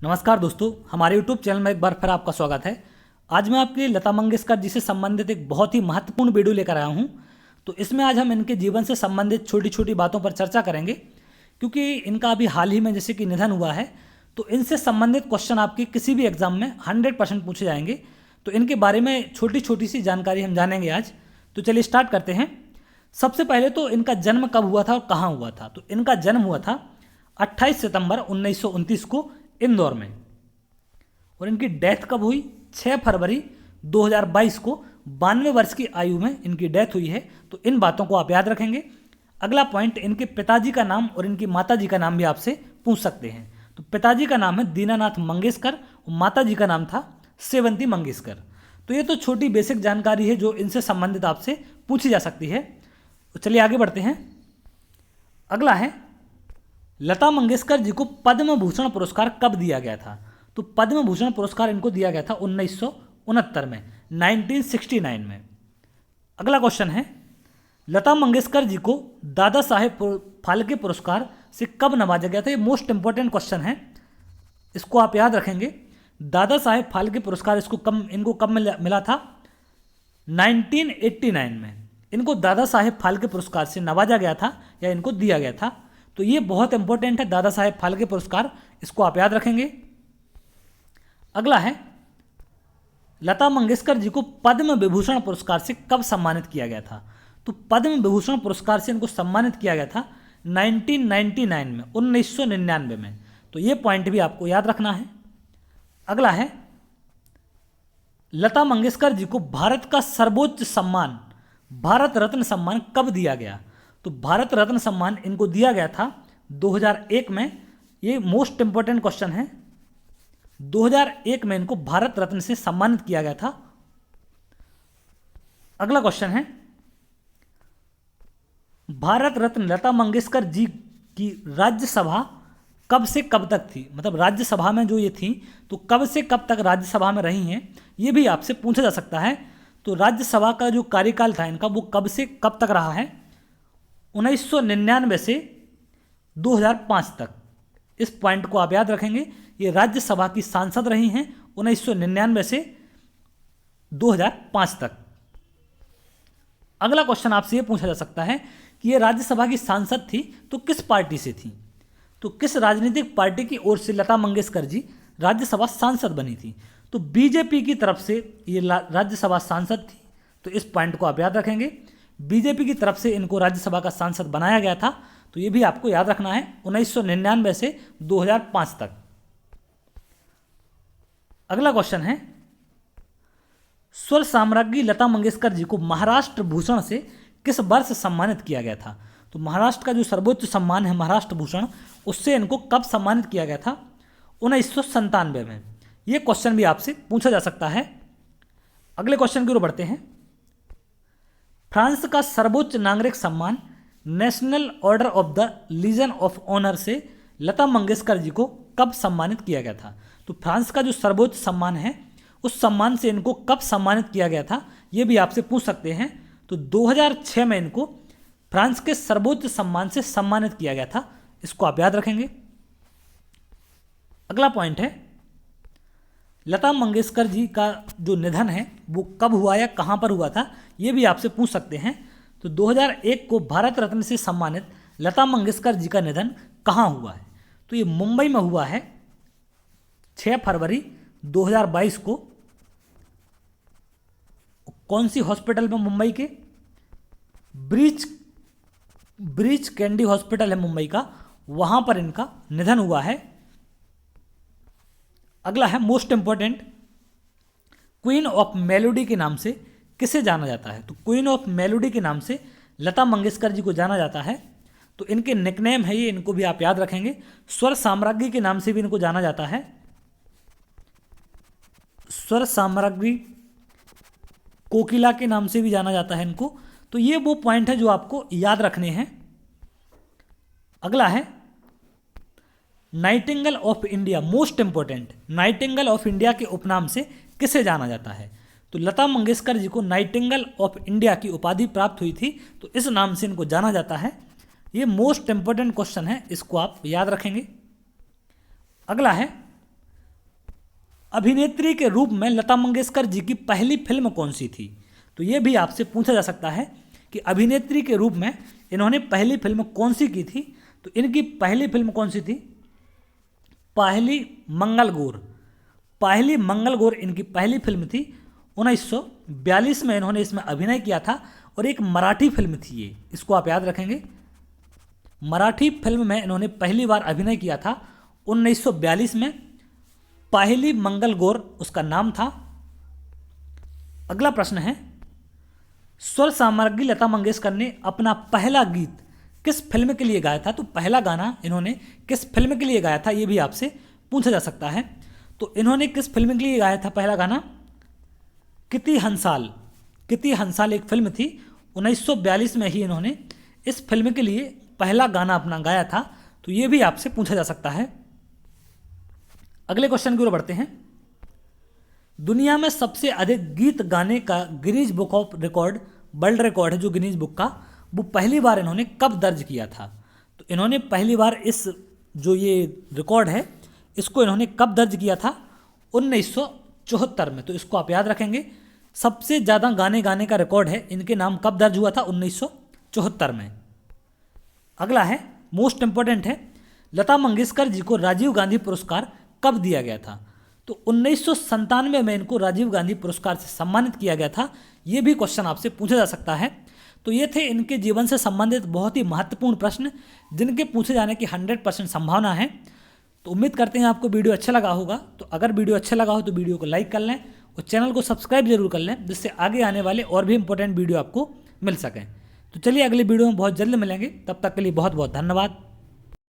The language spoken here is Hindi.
नमस्कार दोस्तों, हमारे YouTube चैनल में एक बार फिर आपका स्वागत है। आज मैं आपके लिए लता मंगेशकर जी से संबंधित एक बहुत ही महत्वपूर्ण वीडियो लेकर आया हूं। तो इसमें आज हम इनके जीवन से संबंधित छोटी छोटी बातों पर चर्चा करेंगे, क्योंकि इनका अभी हाल ही में जैसे कि निधन हुआ है, तो इनसे संबंधित क्वेश्चन आपके किसी भी एग्जाम में 100% पूछे जाएंगे। तो इनके बारे में छोटी छोटी सी जानकारी हम जानेंगे आज। तो चलिए स्टार्ट करते हैं। सबसे पहले तो इनका जन्म कब हुआ था और कहाँ हुआ था। तो इनका जन्म हुआ था 28 सितंबर 1929 को इंदौर में। और इनकी डेथ कब हुई? 6 फरवरी 2022 को 92 वर्ष की आयु में इनकी डेथ हुई है। तो इन बातों को आप याद रखेंगे। अगला पॉइंट, इनके पिताजी का नाम और इनकी माताजी का नाम भी आपसे पूछ सकते हैं। तो पिताजी का नाम है दीनानाथ मंगेशकर और माताजी का नाम था सेवंती मंगेशकर। तो ये तो छोटी बेसिक जानकारी है जो इनसे संबंधित आपसे पूछी जा सकती है। तो चलिए आगे बढ़ते हैं। अगला है, लता मंगेशकर जी को पद्म भूषण पुरस्कार कब दिया गया था? तो पद्म भूषण पुरस्कार इनको दिया गया था 1969 में, 1969 में। अगला क्वेश्चन है, लता मंगेशकर जी को दादा साहेब फाल्के पुरस्कार से कब नवाजा गया था? ये मोस्ट इंपॉर्टेंट क्वेश्चन है, इसको आप याद रखेंगे। दादा साहेब फाल्के पुरस्कार इनको कब मिला था? 1989 में इनको दादा साहेब फाल्के पुरस्कार से नवाजा गया था या इनको दिया गया था। तो ये बहुत इंपॉर्टेंट है, दादा साहेब फाल्के पुरस्कार, इसको आप याद रखेंगे। अगला है, लता मंगेशकर जी को पद्म विभूषण पुरस्कार से कब सम्मानित किया गया था? तो पद्म विभूषण पुरस्कार से इनको सम्मानित किया गया था 1999 में, 1999 में। तो ये पॉइंट भी आपको याद रखना है। अगला है, लता मंगेशकर जी को भारत का सर्वोच्च सम्मान भारत रत्न सम्मान कब दिया गया? तो भारत रत्न सम्मान इनको दिया गया था 2001 में। ये मोस्ट इंपॉर्टेंट क्वेश्चन है। 2001 में इनको भारत रत्न से सम्मानित किया गया था। अगला क्वेश्चन है, भारत रत्न लता मंगेशकर जी की राज्यसभा कब से कब तक थी? मतलब राज्यसभा में जो ये थी, तो कब से कब तक राज्यसभा में रही हैं, ये भी आपसे पूछा जा सकता है। तो राज्यसभा का जो कार्यकाल था इनका, वो कब से कब तक रहा है? 1999 से 2005 तक। इस पॉइंट को आप याद रखेंगे। ये राज्यसभा की सांसद रही हैं 1999 से 2005 तक। अगला क्वेश्चन आपसे ये पूछा जा सकता है कि ये राज्यसभा की सांसद थी तो किस पार्टी से थी? तो किस राजनीतिक पार्टी की ओर से लता मंगेशकर जी राज्यसभा सांसद बनी थी? तो बीजेपी की तरफ से ये राज्यसभा सांसद थी। तो इस पॉइंट को आप याद रखेंगे। बीजेपी की तरफ से इनको राज्यसभा का सांसद बनाया गया था। तो ये भी आपको याद रखना है, 1999 से 2005 तक। अगला क्वेश्चन है, स्वर साम्राज्ञी लता मंगेशकर जी को महाराष्ट्र भूषण से किस वर्ष सम्मानित किया गया था? तो महाराष्ट्र का जो सर्वोच्च सम्मान है महाराष्ट्र भूषण, उससे इनको कब सम्मानित किया गया था? 1997 में। ये क्वेश्चन भी आपसे पूछा जा सकता है। अगले क्वेश्चन की ओर बढ़ते हैं। फ्रांस का सर्वोच्च नागरिक सम्मान national order of the legion of honour से लता मंगेशकर जी को कब सम्मानित किया गया था? तो फ्रांस का जो सर्वोच्च सम्मान है, उस सम्मान से इनको कब सम्मानित किया गया था, ये भी आपसे पूछ सकते हैं। तो 2006 में इनको फ्रांस के सर्वोच्च सम्मान से सम्मानित किया गया था। इसको आप याद रखेंगे। अगला पॉइंट है, लता मंगेशकर जी का जो निधन है वो कब हुआ या कहाँ पर हुआ था, ये भी आपसे पूछ सकते हैं। तो 2001 को भारत रत्न से सम्मानित लता मंगेशकर जी का निधन कहाँ हुआ है? तो ये मुंबई में हुआ है 6 फरवरी 2022 को। कौन सी हॉस्पिटल में? मुंबई के ब्रीच कैंडी हॉस्पिटल है मुंबई का, वहां पर इनका निधन हुआ है। अगला है most important, queen of melody के नाम से किसे जाना जाता है? तो क्वीन ऑफ मेलोडी के नाम से लता मंगेशकर जी को जाना जाता है। तो इनके निकनेम है ये, इनको भी आप याद रखेंगे। स्वर साम्राज्ञी के नाम से भी इनको जाना जाता है। स्वर साम्राज्ञी, कोकिला के नाम से भी जाना जाता है इनको। तो ये वो पॉइंट है जो आपको याद रखने हैं। अगला है, Nightingale of India, most important, Nightingale of India के उपनाम से किसे जाना जाता है? तो लता मंगेशकर जी को नाइटिंगेल ऑफ इंडिया की उपाधि प्राप्त हुई थी, तो इस नाम से इनको जाना जाता है। ये मोस्ट इंपॉर्टेंट क्वेश्चन है, इसको आप याद रखेंगे। अगला है, अभिनेत्री के रूप में लता मंगेशकर जी की पहली फिल्म कौन सी थी? तो ये भी आपसे पूछा जा सकता है कि अभिनेत्री के रूप में इन्होंने पहली फिल्म कौन सी की थी। तो इनकी पहली फिल्म कौन सी थी? पहली मंगल गौर। पहली मंगल गौर इनकी पहली फिल्म थी। 1942 में इन्होंने इसमें अभिनय किया था और एक मराठी फिल्म थी ये, इसको आप याद रखेंगे। मराठी फिल्म में इन्होंने पहली बार अभिनय किया था 1942 में। पहली मंगल गौर उसका नाम था। अगला प्रश्न है, स्वर साम्राज्ञी लता मंगेशकर ने अपना पहला गीत किस फिल्म के लिए गाया था? तो पहला गाना इन्होंने किस फिल्म के लिए गाया था, ये भी आपसे पूछा जा सकता है। तो इन्होंने किस फिल्म के लिए गाया था पहला गाना? किति हंसाल। किति हंसाल एक फिल्म थी, 1942 में ही इन्होंने इस फिल्म के लिए पहला गाना अपना गाया था। तो ये भी आपसे पूछा जा सकता है। अगले क्वेश्चन की ओर बढ़ते हैं। दुनिया में सबसे अधिक गीत गाने का Guinness book of record, world record है जो गिनीज बुक का, वो पहली बार इन्होंने कब दर्ज किया था? तो इन्होंने पहली बार इस जो ये रिकॉर्ड है इसको इन्होंने कब दर्ज किया था? 1974 में। तो इसको आप याद रखेंगे। सबसे ज़्यादा गाने गाने का रिकॉर्ड है इनके नाम कब दर्ज हुआ था? 1974 में। अगला है, मोस्ट इंपॉर्टेंट है, लता मंगेशकर जी को राजीव गांधी पुरस्कार कब दिया गया था? तो 1997 में इनको राजीव गांधी पुरस्कार से सम्मानित किया गया था। ये भी क्वेश्चन आपसे पूछा जा सकता है। तो ये थे इनके जीवन से संबंधित बहुत ही महत्वपूर्ण प्रश्न जिनके पूछे जाने की 100% संभावना है। तो उम्मीद करते हैं आपको वीडियो अच्छा लगा होगा। तो अगर वीडियो अच्छा लगा हो तो वीडियो को लाइक कर लें और चैनल को सब्सक्राइब जरूर कर लें, जिससे आगे आने वाले और भी इंपॉर्टेंट वीडियो आपको मिल सकें। तो चलिए अगली वीडियो में बहुत जल्द मिलेंगे, तब तक के लिए बहुत बहुत धन्यवाद।